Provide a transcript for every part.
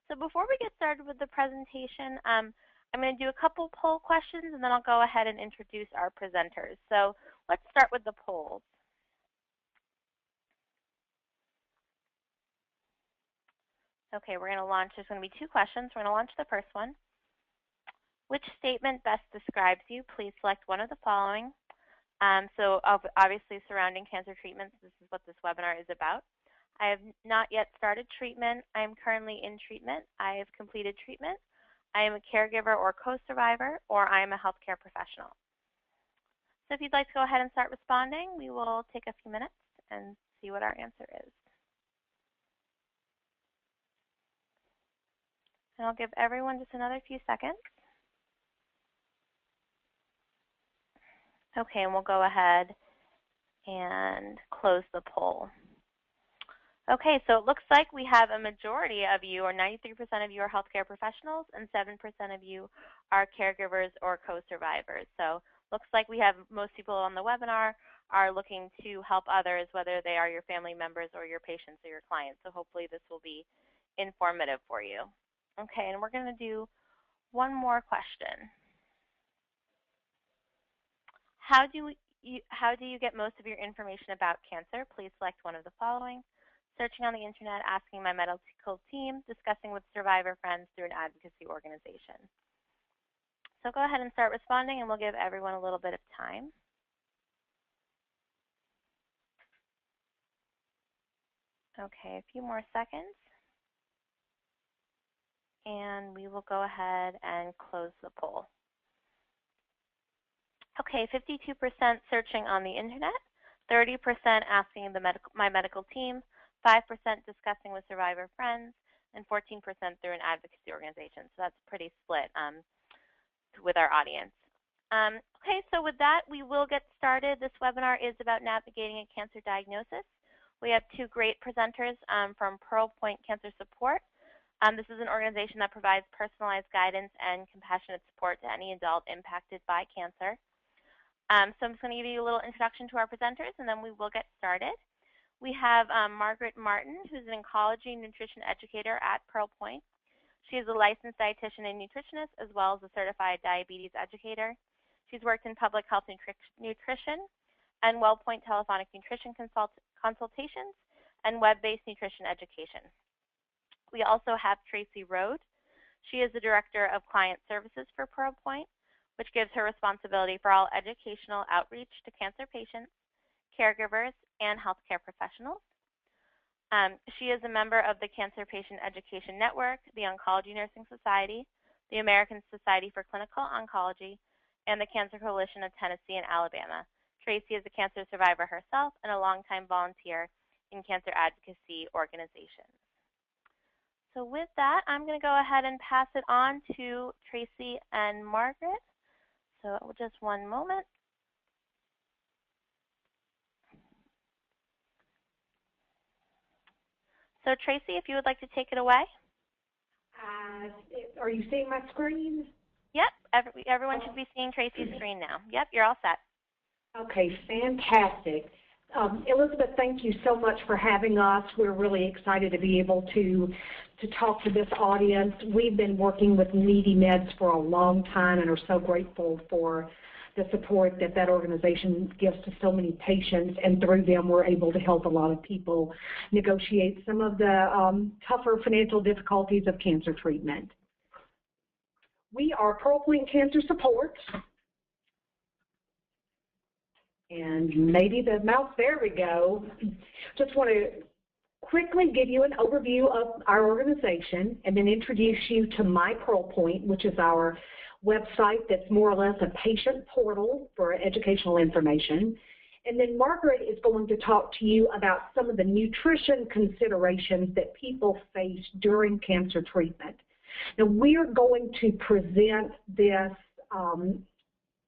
So before we get started with the presentation, I'm going to do a couple poll questions, and then I'll go ahead and introduce our presenters. So let's start with the polls. Okay, we're going to launch. There's going to be 2 questions. We're going to launch the first one. Which statement best describes you? Please select one of the following. So obviously surrounding cancer treatments, this is what this webinar is about. I have not yet started treatment. I am currently in treatment. I have completed treatment. I am a caregiver or co-survivor, or I am a healthcare professional. So if you'd like to go ahead and start responding, we will take a few minutes and see what our answer is. And I'll give everyone just another few seconds. Okay, and we'll go ahead and close the poll. Okay, so it looks like we have a majority of you, or 93% of you, are healthcare professionals, and 7% of you are caregivers or co-survivors. So looks like we have most people on the webinar are looking to help others, whether they are your family members or your patients or your clients. So hopefully this will be informative for you. Okay, and we're going to do one more question. How do you get most of your information about cancer? Please select one of the following. Searching on the internet, asking my medical team, discussing with survivor friends through an advocacy organization. So go ahead and start responding, and we'll give everyone a little bit of time. Okay, a few more seconds. And we will go ahead and close the poll. Okay, 52% searching on the internet, 30% asking my medical team, 5% discussing with survivor friends, and 14% through an advocacy organization. So that's pretty split with our audience. Okay, so with that, we will get started. This webinar is about navigating a cancer diagnosis. We have 2 great presenters from PearlPoint Cancer Support. This is an organization that provides personalized guidance and compassionate support to any adult impacted by cancer. So I'm just going to give you a little introduction to our presenters, and then we will get started. We have Margaret Martin, who's an oncology nutrition educator at PearlPoint. She is a licensed dietitian and nutritionist, as well as a certified diabetes educator. She's worked in public health nutrition and WellPoint telephonic nutrition consultations and web-based nutrition education. We also have Tracy Rode. She is the Director of Client Services for PearlPoint, which gives her responsibility for all educational outreach to cancer patients, caregivers, and healthcare professionals. She is a member of the Cancer Patient Education Network, the Oncology Nursing Society, the American Society for Clinical Oncology, and the Cancer Coalition of Tennessee and Alabama. Tracy is a cancer survivor herself and a longtime volunteer in cancer advocacy organizations. So with that, I'm going to go ahead and pass it on to Tracy and Margaret. So just one moment. So Tracy, if you would like to take it away. Are you seeing my screen? Yep, everyone should be seeing Tracy's screen now. Yep, you're all set. Okay, fantastic. Elizabeth, thank you so much for having us. We're really excited to be able to talk to this audience. We've been working with NeedyMeds for a long time and are so grateful for the support that that organization gives to so many patients, and through them we're able to help a lot of people negotiate some of the tougher financial difficulties of cancer treatment. We are PearlPoint Cancer Support. And maybe the mouse, there we go. Just want to quickly give you an overview of our organization and then introduce you to My PearlPoint, which is our website that's more or less a patient portal for educational information. And then Margaret is going to talk to you about some of the nutrition considerations that people face during cancer treatment. Now, we are going to present this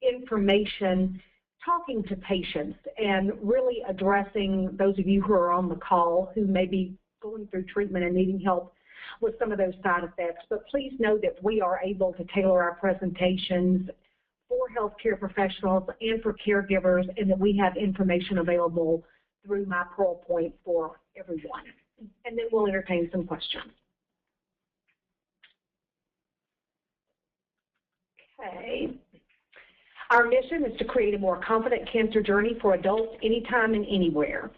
information talking to patients and really addressing those of you who are on the call who may be going through treatment and needing help with some of those side effects. But please know that we are able to tailor our presentations for healthcare professionals and for caregivers, and that we have information available through My PearlPoint for everyone. And then we'll entertain some questions. Okay. Our mission is to create a more confident cancer journey for adults anytime and anywhere.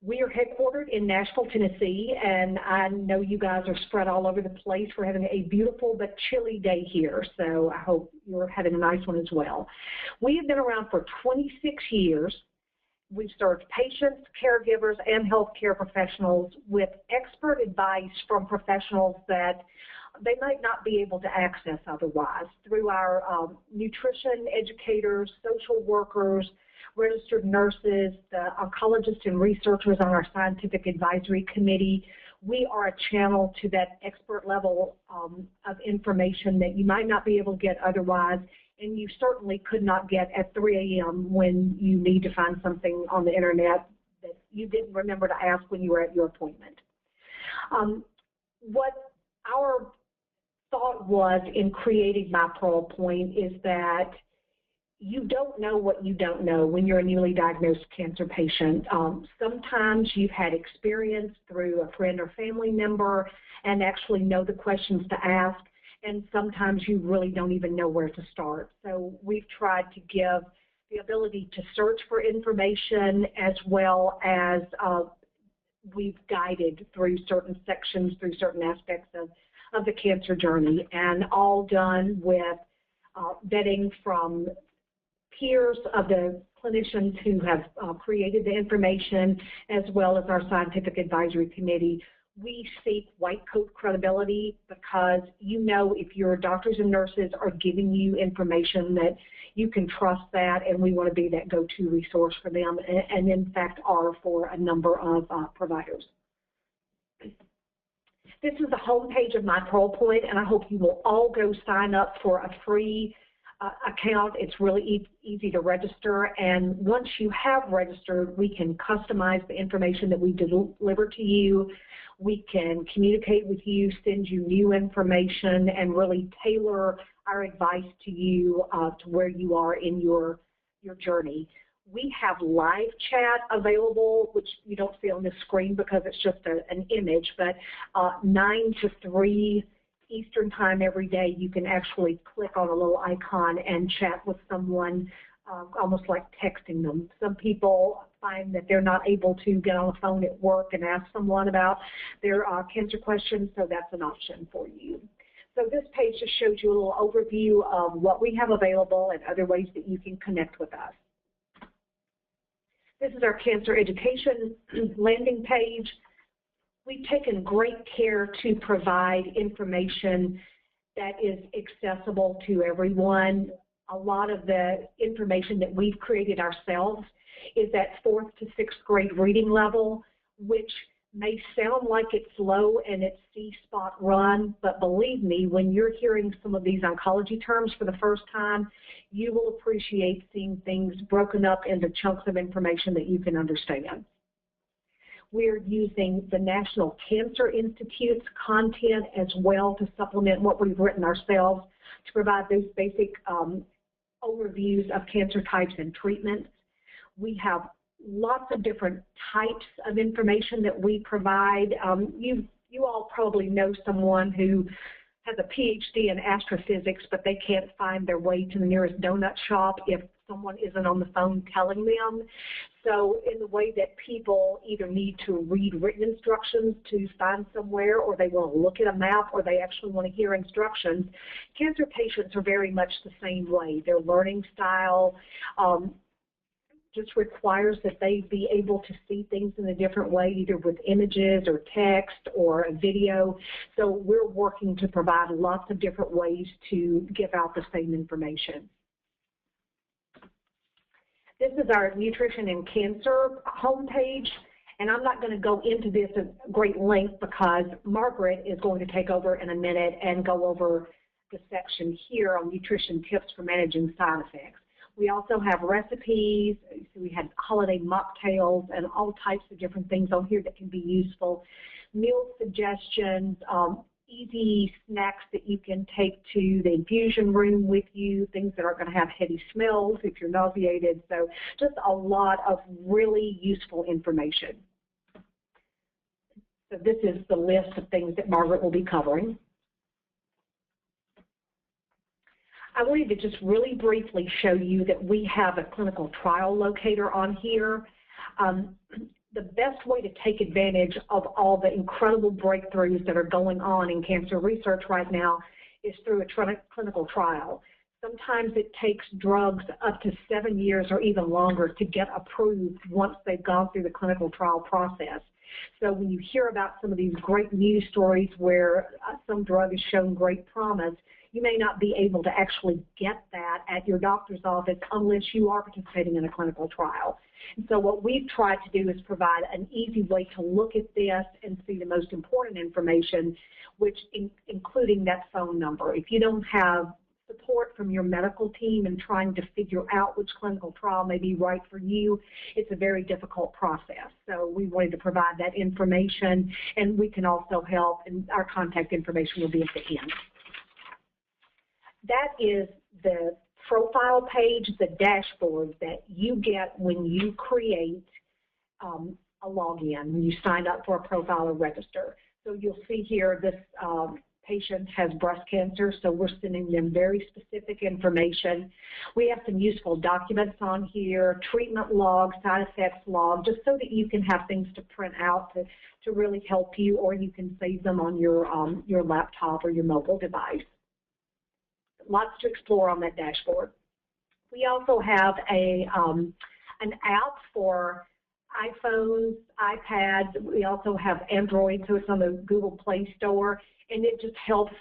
We are headquartered in Nashville, Tennessee, and I know you guys are spread all over the place. We're having a beautiful but chilly day here, so I hope you're having a nice one as well. We have been around for 26 years. We've served patients, caregivers, and healthcare professionals with expert advice from professionals that they might not be able to access otherwise through our nutrition educators, social workers, registered nurses, the oncologists and researchers on our scientific advisory committee. We are a channel to that expert level of information that you might not be able to get otherwise, and you certainly could not get at 3 a.m. when you need to find something on the internet that you didn't remember to ask when you were at your appointment. What our thought was in creating my PearlPoint is that you don't know what you don't know when you're a newly diagnosed cancer patient. Sometimes you've had experience through a friend or family member and actually know the questions to ask, and sometimes you really don't even know where to start. So we've tried to give the ability to search for information as well as we've guided through certain sections, through certain aspects of the cancer journey, and all done with vetting from peers of the clinicians who have created the information, as well as our scientific advisory committee. We seek white coat credibility because you know if your doctors and nurses are giving you information that you can trust that, and we want to be that go-to resource for them, and in fact are for a number of providers. This is the homepage of my PearlPoint, and I hope you will all go sign up for a free account. It's really easy to register, and once you have registered, we can customize the information that we deliver to you. We can communicate with you, send you new information, and really tailor our advice to you to where you are in your journey. We have live chat available, which you don't see on the screen because it's just an image, but 9 to 3 Eastern time every day, you can actually click on a little icon and chat with someone, almost like texting them. Some people find that they're not able to get on the phone at work and ask someone about their cancer questions, so that's an option for you. So this page just shows you a little overview of what we have available and other ways that you can connect with us. This is our cancer education landing page. We've taken great care to provide information that is accessible to everyone. A lot of the information that we've created ourselves is at 4th to 6th grade reading level, which may sound like it's low and it's C-spot run, but believe me, when you're hearing some of these oncology terms for the first time, you will appreciate seeing things broken up into chunks of information that you can understand. We're using the National Cancer Institute's content as well to supplement what we've written ourselves to provide those basic overviews of cancer types and treatments. We have lots of different types of information that we provide. You all probably know someone who has a PhD in astrophysics, but they can't find their way to the nearest donut shop if someone isn't on the phone telling them. So in the way that people either need to read written instructions to find somewhere, or they want to look at a map, or they actually want to hear instructions, cancer patients are very much the same way. Their learning style just requires that they be able to see things in a different way, either with images or text or a video. So we're working to provide lots of different ways to give out the same information. This is our Nutrition and Cancer homepage, and I'm not going to go into this at great length because Margaret is going to take over in a minute and go over the section here on nutrition tips for managing side effects. We also have recipes. So we had holiday mocktails and all types of different things on here that can be useful. Meal suggestions, easy snacks that you can take to the infusion room with you, things that aren't going to have heady smells if you're nauseated. So just a lot of really useful information. So this is the list of things that Margaret will be covering. I wanted to just really briefly show you that we have a clinical trial locator on here. The best way to take advantage of all the incredible breakthroughs that are going on in cancer research right now is through a clinical trial. Sometimes it takes drugs up to 7 years or even longer to get approved once they've gone through the clinical trial process. So when you hear about some of these great news stories where some drug has shown great promise, you may not be able to actually get that at your doctor's office unless you are participating in a clinical trial. And so what we've tried to do is provide an easy way to look at this and see the most important information, which including that phone number. If you don't have support from your medical team in trying to figure out which clinical trial may be right for you, it's a very difficult process. So we wanted to provide that information, and we can also help, and our contact information will be at the end. That is the profile page, the dashboard that you get when you create a login, when you sign up for a profile or register. So you'll see here this patient has breast cancer, so we're sending them very specific information. We have some useful documents on here, treatment log, side effects log, just so that you can have things to print out to really help you, or you can save them on your laptop or your mobile device. Lots to explore on that dashboard. We also have an app for iPhones, iPads. We also have Android, so it's on the Google Play Store, and it just helps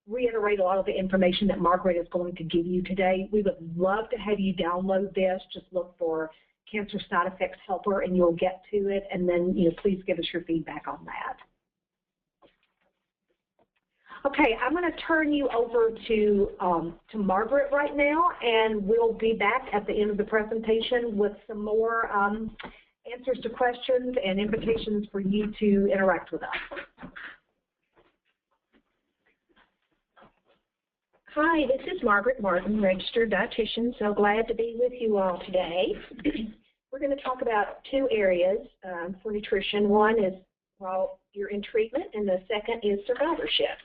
reiterate a lot of the information that Margaret is going to give you today. We would love to have you download this. Just look for Cancer Side Effects Helper, and you'll get to it, and then please give us your feedback on that. Okay, I'm going to turn you over to Margaret right now, and we'll be back at the end of the presentation with some more answers to questions and invitations for you to interact with us. Hi, this is Margaret Martin, registered dietitian. So glad to be with you all today. We're going to talk about two areas for nutrition. One is while you're in treatment, and the second is survivorship.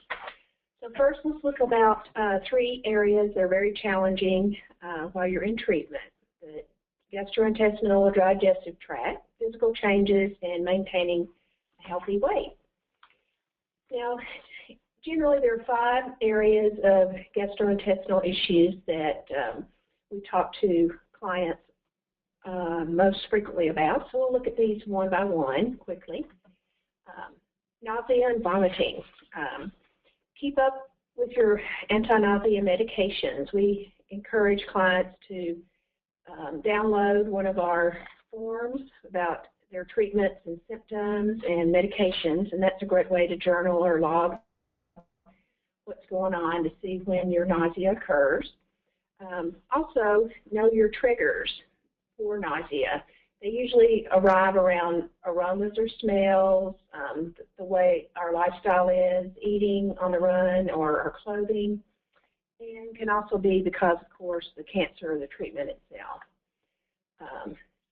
So first, let's look about three areas that are very challenging while you're in treatment: the gastrointestinal or digestive tract, physical changes, and maintaining a healthy weight. Now, generally, there are 5 areas of gastrointestinal issues that we talk to clients most frequently about. So we'll look at these one by one quickly. Nausea and vomiting. Keep up with your anti-nausea medications. We encourage clients to download one of our forms about their treatments and symptoms and medications, and that's a great way to journal or log what's going on to see when your nausea occurs. Also, know your triggers for nausea. They usually arrive around aromas or smells, the way our lifestyle is, eating on the run, or our clothing, and can also be because, of course, the cancer or the treatment itself.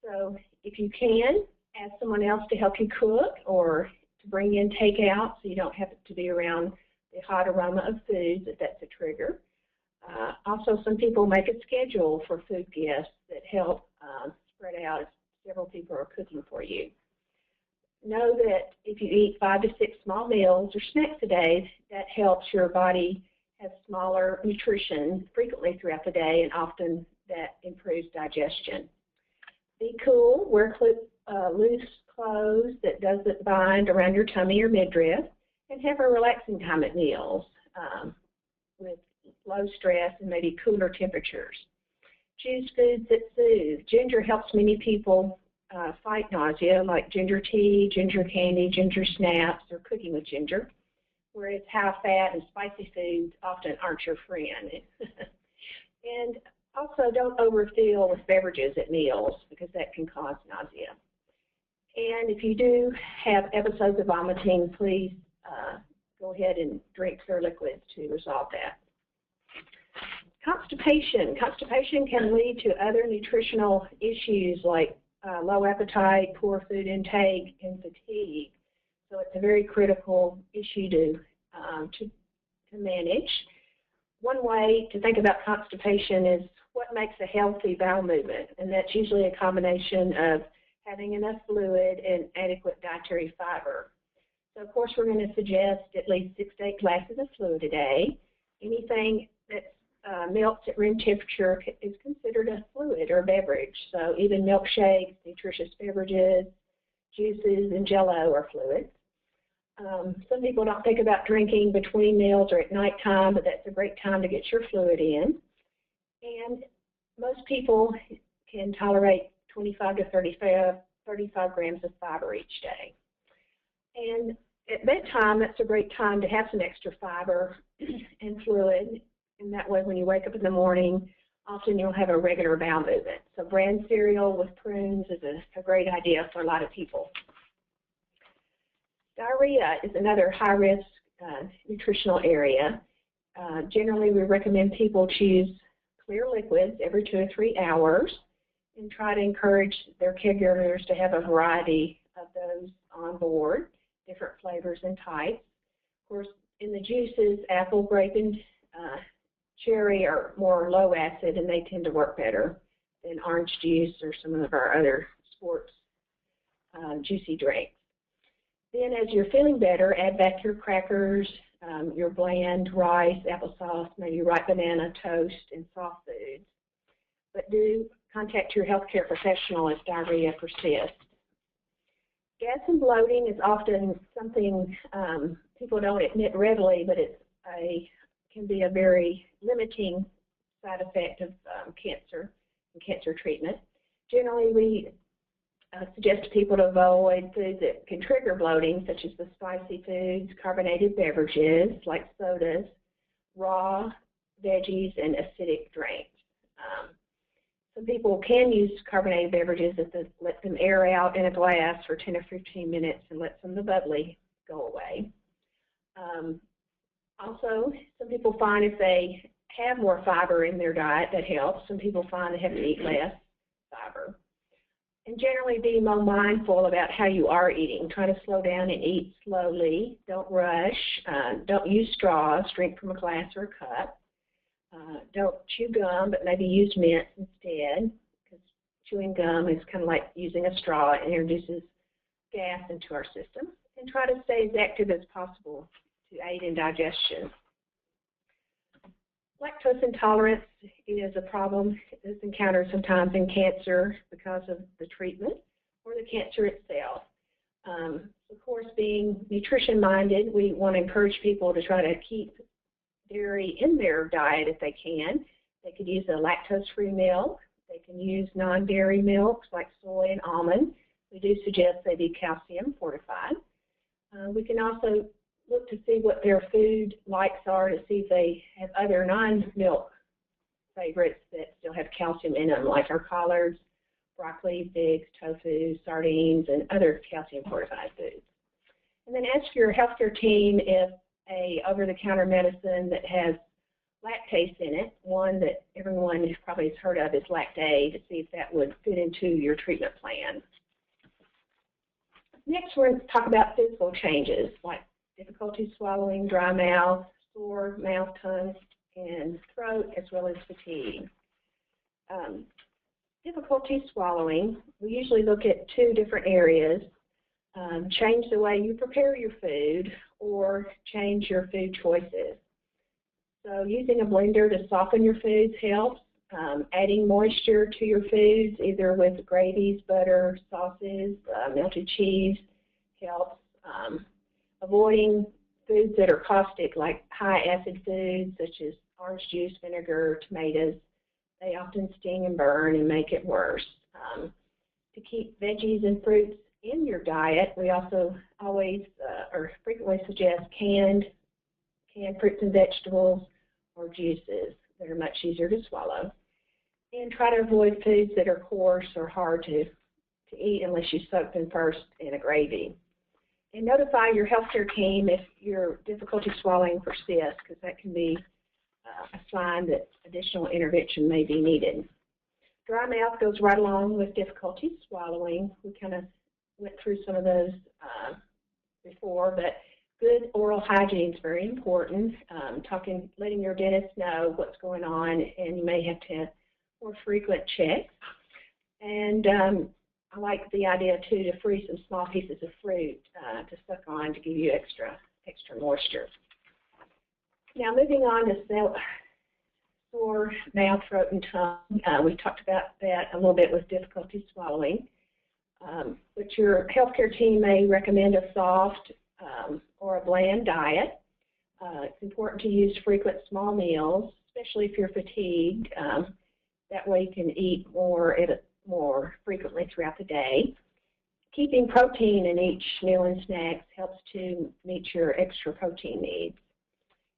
So if you can, ask someone else to help you cook or to bring in takeout so you don't have to be around the hot aroma of foods if that's a trigger. Also, some people make a schedule for food guests that help spread out if several people are cooking for you. Know that if you eat 5 to 6 small meals or snacks a day, that helps your body have smaller nutrition frequently throughout the day, and often that improves digestion. Be cool, wear loose clothes that doesn't bind around your tummy or midriff, and have a relaxing time at meals with low stress and maybe cooler temperatures. Choose foods that soothe. Ginger helps many people fight nausea, like ginger tea, ginger candy, ginger snaps, or cooking with ginger, whereas high-fat and spicy foods often aren't your friend. And also, don't overfill with beverages at meals because that can cause nausea. And if you do have episodes of vomiting, please go ahead and drink clear liquids to resolve that. Constipation. Constipation can lead to other nutritional issues like low appetite, poor food intake, and fatigue. So it's a very critical issue to manage. one way to think about constipation is what makes a healthy bowel movement, and that's usually a combination of having enough fluid and adequate dietary fiber. So, of course, we're going to suggest at least 6 to 8 glasses of fluid a day. Anything that's melts at room temperature is considered a fluid or a beverage. So even milkshakes, nutritious beverages, juices, and Jell-O are fluids. Some people don't think about drinking between meals or at nighttime, but that's a great time to get your fluid in. And most people can tolerate 25 to 35 grams of fiber each day. And at bedtime, that's a great time to have some extra fiber and fluid. And that way, when you wake up in the morning, often you'll have a regular bowel movement. So bran cereal with prunes is a great idea for a lot of people. Diarrhea is another high-risk nutritional area. Generally, we recommend people choose clear liquids every 2 or 3 hours and try to encourage their caregivers to have a variety of those on board, different flavors and types. Of course, in the juices, apple, grape, and cherry are more low acid, and they tend to work better than orange juice or some of our other sports juicy drinks. Then as you're feeling better, add back your crackers, your bland rice, applesauce, maybe ripe banana, toast, and soft foods. But do contact your healthcare professional if diarrhea persists. Gas and bloating is often something people don't admit readily, but can be a very limiting side effect of cancer and cancer treatment. Generally, we suggest to people to avoid foods that can trigger bloating, such as the spicy foods, carbonated beverages like sodas, raw veggies, and acidic drinks. Some people can use carbonated beverages if they let them air out in a glass for 10 or 15 minutes and let some of the bubbly go away. Also, some people find if they have more fiber in their diet, that helps. Some people find they have to eat less fiber. And generally be more mindful about how you are eating. Try to slow down and eat slowly. Don't rush. Don't use straws. Drink from a glass or a cup. Don't chew gum, but maybe use mints instead, because chewing gum is kind of like using a straw. It introduces gas into our system. And try to stay as active as possible to aid in digestion. Lactose intolerance is a problem that's encountered sometimes in cancer because of the treatment or the cancer itself. Of course, being nutrition-minded, we want to encourage people to try to keep dairy in their diet if they can. They could use a lactose-free milk. They can use non-dairy milks like soy and almond. We do suggest they be calcium fortified. We can also look to see what their food likes are to see if they have other non-milk favorites that still have calcium in them, like our collards, broccoli, figs, tofu, sardines, and other calcium-fortified foods. And then ask your healthcare team if a over-the-counter medicine that has lactase in it, one that everyone probably has heard of is Lactaid, to see if that would fit into your treatment plan. Next, we're going to talk about physical changes like difficulty swallowing, dry mouth, sore mouth, tongue, and throat, as well as fatigue. Difficulty swallowing, we usually look at 2 different areas. Change the way you prepare your food or change your food choices. So using a blender to soften your foods helps. Adding moisture to your foods, either with gravies, butter, sauces, melted cheese, helps. Avoiding foods that are caustic, like high-acid foods, such as orange juice, vinegar, tomatoes. They often sting and burn and make it worse. To keep veggies and fruits in your diet, we also always or frequently suggest canned fruits and vegetables or juices that are much easier to swallow. And try to avoid foods that are coarse or hard to eat unless you soak them first in a gravy. And notify your healthcare team if your difficulty swallowing persists, because that can be a sign that additional intervention may be needed. Dry mouth goes right along with difficulty swallowing. We kind of went through some of those before, but good oral hygiene is very important. Letting your dentist know what's going on, and you may have to have more frequent checks. And I like the idea too to freeze some small pieces of fruit to suck on to give you extra moisture. Now moving on to sore mouth, throat, and tongue. We talked about that a little bit with difficulty swallowing. But your healthcare team may recommend a soft or a bland diet. It's important to use frequent small meals, especially if you're fatigued. That way you can eat more frequently throughout the day. Keeping protein in each meal and snacks helps to meet your extra protein needs.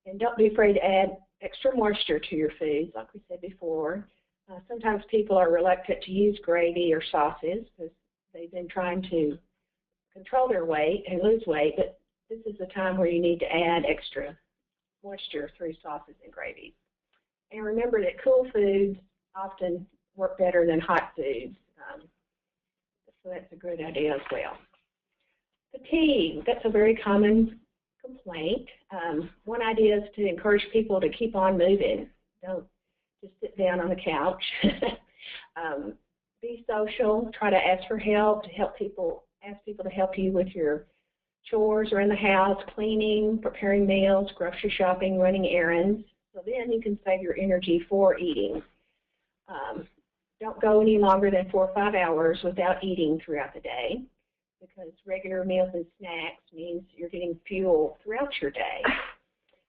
And don't be afraid to add extra moisture to your foods, like we said before. Sometimes people are reluctant to use gravy or sauces because they've been trying to control their weight and lose weight, but this is the time where you need to add extra moisture through sauces and gravies. And remember that cool foods often work better than hot foods, so that's a good idea as well. Fatigue, that's a very common complaint. One idea is to encourage people to keep on moving. Don't just sit down on the couch. Be social. Try to ask for help. Ask people to help you with your chores around the house, cleaning, preparing meals, grocery shopping, running errands. So then you can save your energy for eating. Don't go any longer than 4 or 5 hours without eating throughout the day, because regular meals and snacks means you're getting fuel throughout your day.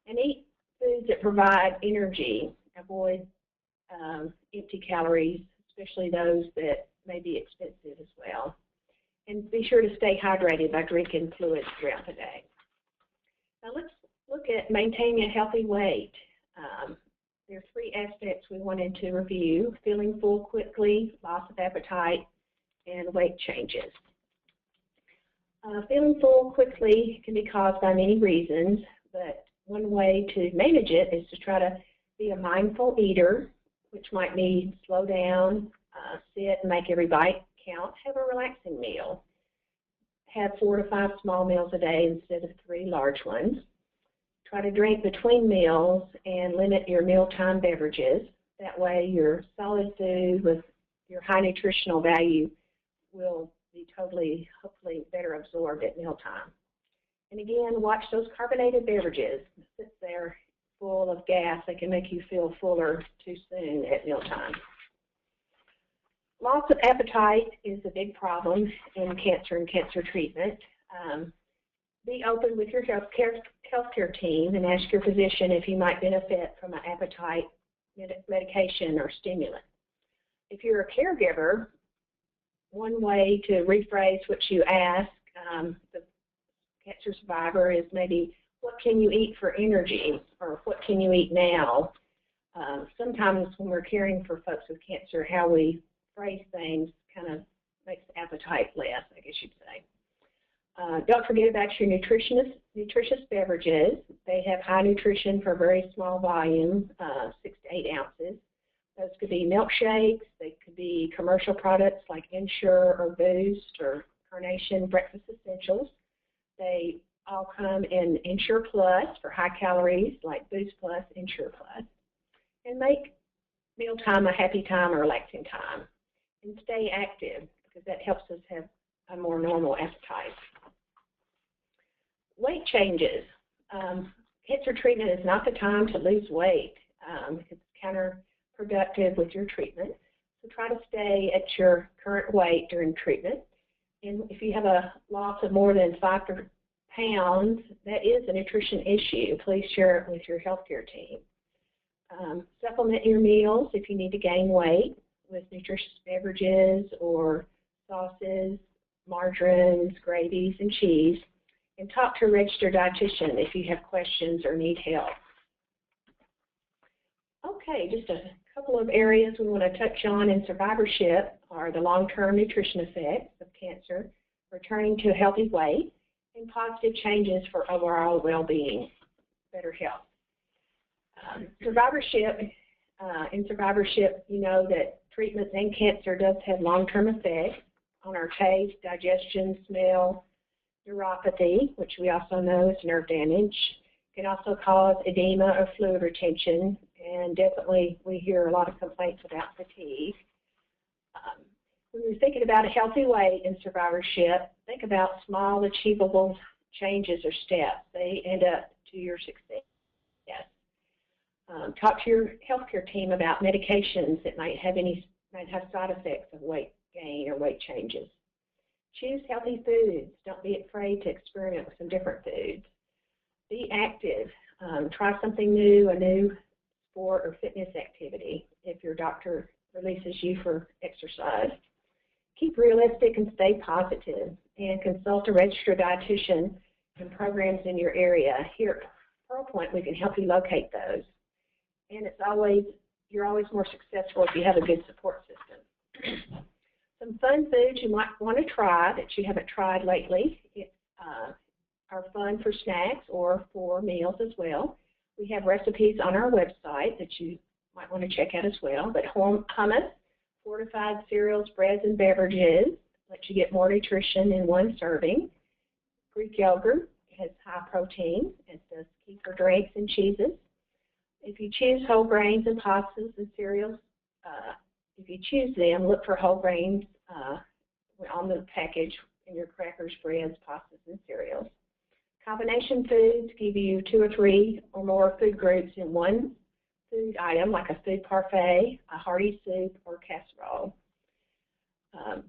And eat foods that provide energy. Avoid empty calories, especially those that may be expensive as well. And be sure to stay hydrated by drinking fluids throughout the day. Now let's look at maintaining a healthy weight. There are 3 aspects we wanted to review: feeling full quickly, loss of appetite, and weight changes. Feeling full quickly can be caused by many reasons, but one way to manage it is to try to be a mindful eater, which might mean slow down, sit and make every bite count, have a relaxing meal. Have 4 to 5 small meals a day instead of 3 large ones. Try to drink between meals and limit your mealtime beverages. That way your solid food with your high nutritional value will be hopefully better absorbed at mealtime. And again, watch those carbonated beverages. Sit there full of gas. They can make you feel fuller too soon at mealtime. Loss of appetite is a big problem in cancer and cancer treatment. Be open with your healthcare team and ask your physician if you might benefit from an appetite medication or stimulant. If you're a caregiver, one way to rephrase what you ask the cancer survivor is maybe, what can you eat for energy, or what can you eat now? Sometimes when we're caring for folks with cancer, how we phrase things kind of makes the appetite less, I guess you'd say. Don't forget about your nutritious beverages. They have high nutrition for a very small volume, 6 to 8 ounces. Those could be milkshakes. They could be commercial products like Ensure or Boost or Carnation Breakfast Essentials. They all come in Ensure Plus for high calories like Boost Plus, Ensure Plus. And make mealtime a happy time or relaxing time. And stay active, because that helps us have a more normal appetite. Weight changes. Cancer treatment is not the time to lose weight. It's counterproductive with your treatment. So try to stay at your current weight during treatment. And if you have a loss of more than 5 pounds, that is a nutrition issue. Please share it with your healthcare team. Supplement your meals if you need to gain weight with nutritious beverages or sauces, margarines, gravies, and cheese. And talk to a registered dietitian if you have questions or need help. Okay, just a couple of areas we want to touch on in survivorship are the long-term nutrition effects of cancer, returning to a healthy weight, and positive changes for overall well-being, better health. In survivorship, you know that treatments and cancer does have long-term effects on our taste, digestion, smell, neuropathy, which we also know is nerve damage. It can also cause edema or fluid retention, and definitely we hear a lot of complaints about fatigue. When you're thinking about a healthy weight in survivorship, think about small, achievable changes or steps. They end up to your success. Talk to your healthcare team about medications that might have side effects of weight gain or weight changes. Choose healthy foods. Don't be afraid to experiment with some different foods. Be active. Try something new, a new sport or fitness activity if your doctor releases you for exercise. Keep realistic and stay positive, and consult a registered dietitian and programs in your area. Here at PearlPoint, we can help you locate those. And you're always more successful if you have a good support system. Some fun foods you might want to try that you haven't tried lately are fun for snacks or for meals as well. We have recipes on our website that you might want to check out as well. But hummus, fortified cereals, breads, and beverages let you get more nutrition in one serving. Greek yogurt has high protein, as does kefir drinks and cheeses. If you choose whole grains and pastas and cereals, if you choose them, look for whole grains on the package in your crackers, breads, pastas, and cereals. Combination foods give you 2 or 3 or more food groups in one food item, like a food parfait, a hearty soup, or casserole.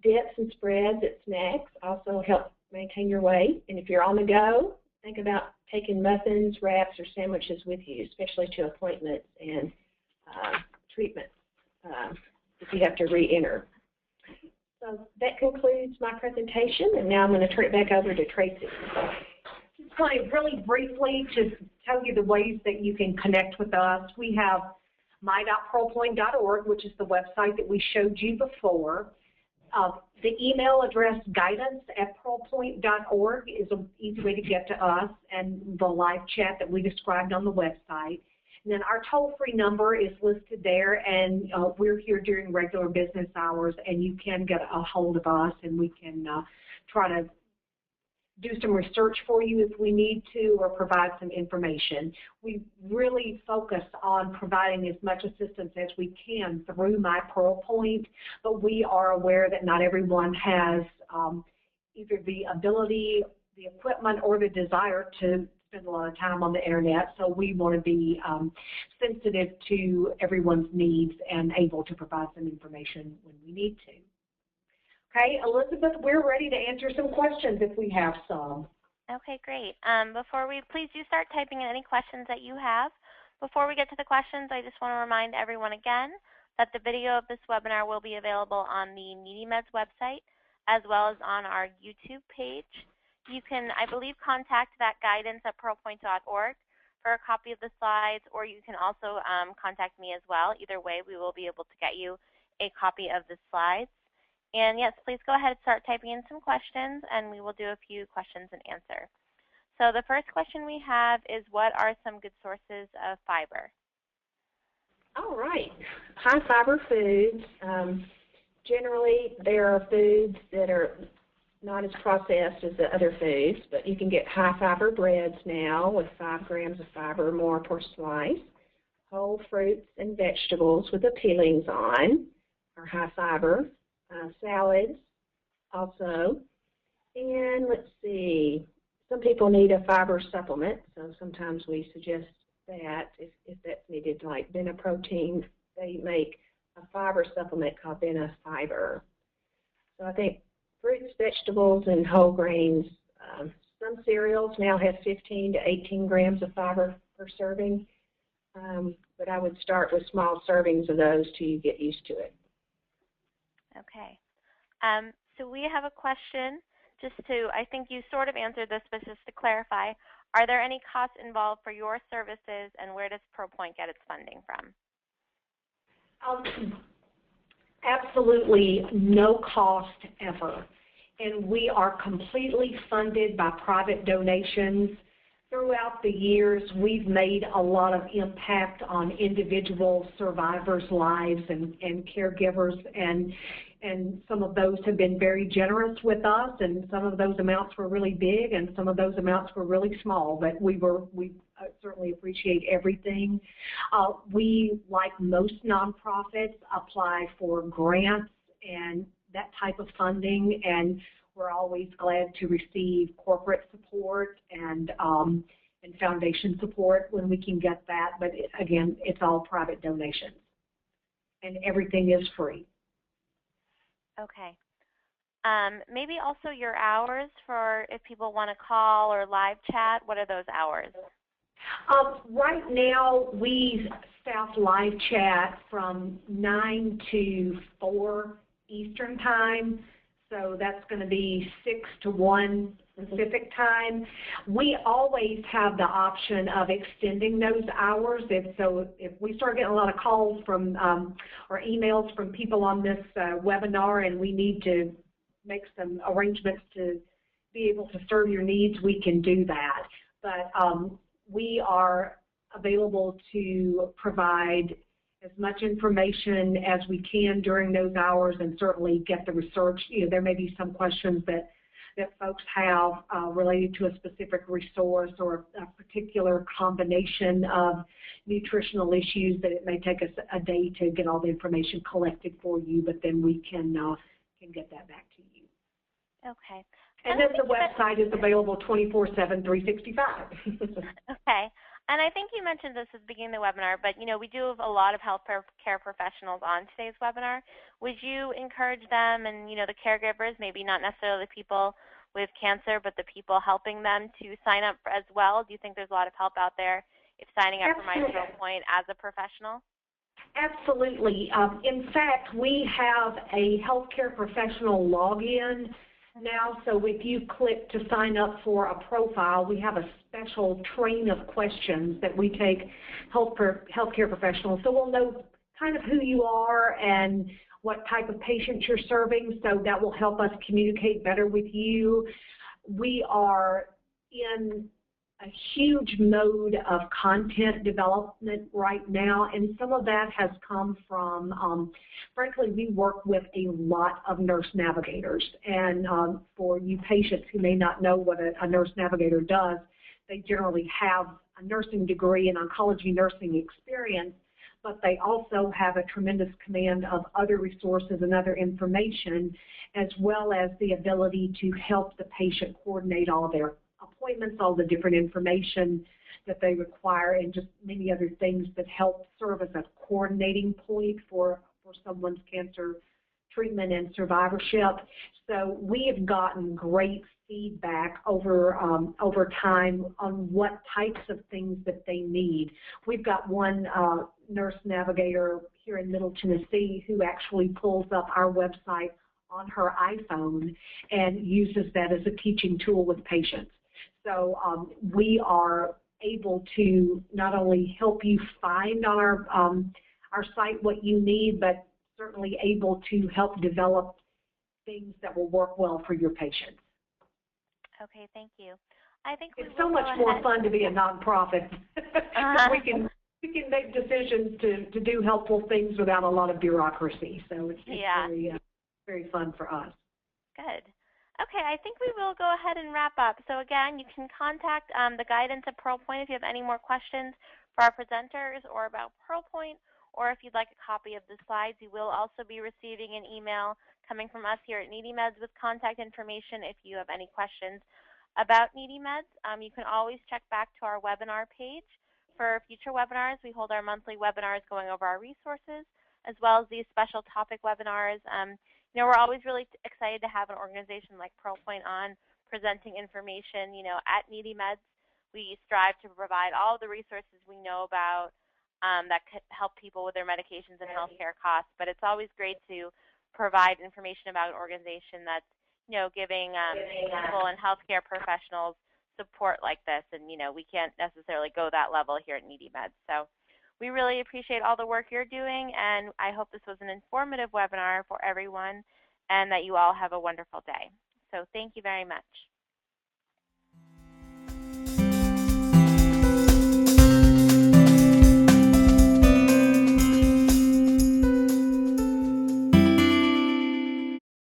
Dips and spreads at snacks also help maintain your weight. And if you're on the go, think about taking muffins, wraps, or sandwiches with you, especially to appointments and treatments if you have to re-enter. So that concludes my presentation, and now I'm going to turn it back over to Tracy. Just really briefly to tell you the ways that you can connect with us. We have my.pearlpoint.org, which is the website that we showed you before. The email address guidance@pearlpoint.org is an easy way to get to us, and the live chat that we described on the website. And then our toll-free number is listed there, and we're here during regular business hours, and you can get a hold of us, and we can try to do some research for you if we need to, or provide some information. We really focus on providing as much assistance as we can through MyPearlPoint, but we are aware that not everyone has either the ability, the equipment, or the desire to spend a lot of time on the internet, so we want to be sensitive to everyone's needs and able to provide some information when we need to. Okay, Elizabeth, we're ready to answer some questions if we have some. Okay, great. Please do start typing in any questions that you have. Before we get to the questions, I just want to remind everyone again that the video of this webinar will be available on the NeedyMeds website as well as on our YouTube page. You can, I believe, contact that guidance at pearlpoint.org for a copy of the slides, or you can also contact me as well. Either way, we will be able to get you a copy of the slides. And yes, please go ahead and start typing in some questions, and we will do a few questions and answer. So the first question we have is, what are some good sources of fiber? All right. High fiber foods. Generally, there are foods that are not as processed as the other foods, but you can get high fiber breads now with 5 grams of fiber or more per slice. Whole fruits and vegetables with the peelings on are high fiber. Salads also. And let's see, some people need a fiber supplement, so sometimes we suggest that if that's needed, like Beneprotein, they make a fiber supplement called Benefiber. So I think fruits, vegetables, and whole grains. Some cereals now have 15 to 18 grams of fiber per serving, but I would start with small servings of those till you get used to it. Okay. So we have a question, I think you sort of answered this, but just to clarify, are there any costs involved for your services, and where does PearlPoint get its funding from? Absolutely no cost ever. And we are completely funded by private donations. Throughout the years, we've made a lot of impact on individual survivors' lives and caregivers, and and some of those have been very generous with us, and some of those amounts were really big, and some of those amounts were really small. But we certainly appreciate everything. We, like most nonprofits, apply for grants and that type of funding, and we're always glad to receive corporate support and foundation support when we can get that. But again, it's all private donations, and everything is free. Okay. Maybe also your hours for if people want to call or live chat. What are those hours? Right now, we staff live chat from 9 to 4 Eastern Time. So that's going to be 6 to 1 Pacific Time. We always have the option of extending those hours. If we start getting a lot of calls from or emails from people on this webinar and we need to make some arrangements to be able to serve your needs, we can do that. But we are available to provide as much information as we can during those hours, and certainly get the research. There may be some questions that folks have related to a specific resource or a particular combination of nutritional issues that it may take us a day to get all the information collected for you, but then we can get that back to you. Okay. And then the website is available 24/7, 365. Okay. And I think you mentioned this at the beginning of the webinar, but we do have a lot of healthcare professionals on today's webinar. Would you encourage them and the caregivers, maybe not necessarily the people with cancer, but the people helping them to sign up as well? Do you think there's a lot of help out there if signing up for My PearlPoint as a professional? Absolutely. In fact, we have a healthcare professional login now, so if you click to sign up for a profile, we have a special train of questions that we take healthcare professionals, so we'll know kind of who you are and what type of patients you're serving, so that will help us communicate better with you. We are in a huge mode of content development right now, and some of that has come from, frankly, we work with a lot of nurse navigators, and for you patients who may not know what a nurse navigator does, they generally have a nursing degree and oncology nursing experience, but they also have a tremendous command of other resources and other information, as well as the ability to help the patient coordinate all their appointments, all the different information that they require, and just many other things that help serve as a coordinating point for someone's cancer treatment and survivorship. So we have gotten great feedback over time on what types of things that they need. We've got one nurse navigator here in Middle Tennessee who actually pulls up our website on her iPhone and uses that as a teaching tool with patients. So we are able to not only help you find on our site what you need, but certainly able to help develop things that will work well for your patients. Okay, thank you. I think it's so much more fun to be a nonprofit. We can make decisions to do helpful things without a lot of bureaucracy. So it's very fun for us. Good. Okay, I think we will go ahead and wrap up. So again, you can contact the guidance at PearlPoint if you have any more questions for our presenters or about PearlPoint, or if you'd like a copy of the slides. You will also be receiving an email coming from us here at NeedyMeds with contact information if you have any questions about NeedyMeds. You can always check back to our webinar page for future webinars. We hold our monthly webinars going over our resources, as well as these special topic webinars. We're always really excited to have an organization like PearlPoint on presenting information. At NeedyMeds, we strive to provide all the resources we know about that could help people with their medications and healthcare costs. But it's always great to provide information about an organization that's, giving people and healthcare professionals support like this. And, we can't necessarily go that level here at NeedyMeds. So we really appreciate all the work you're doing, and I hope this was an informative webinar for everyone and that you all have a wonderful day. So thank you very much.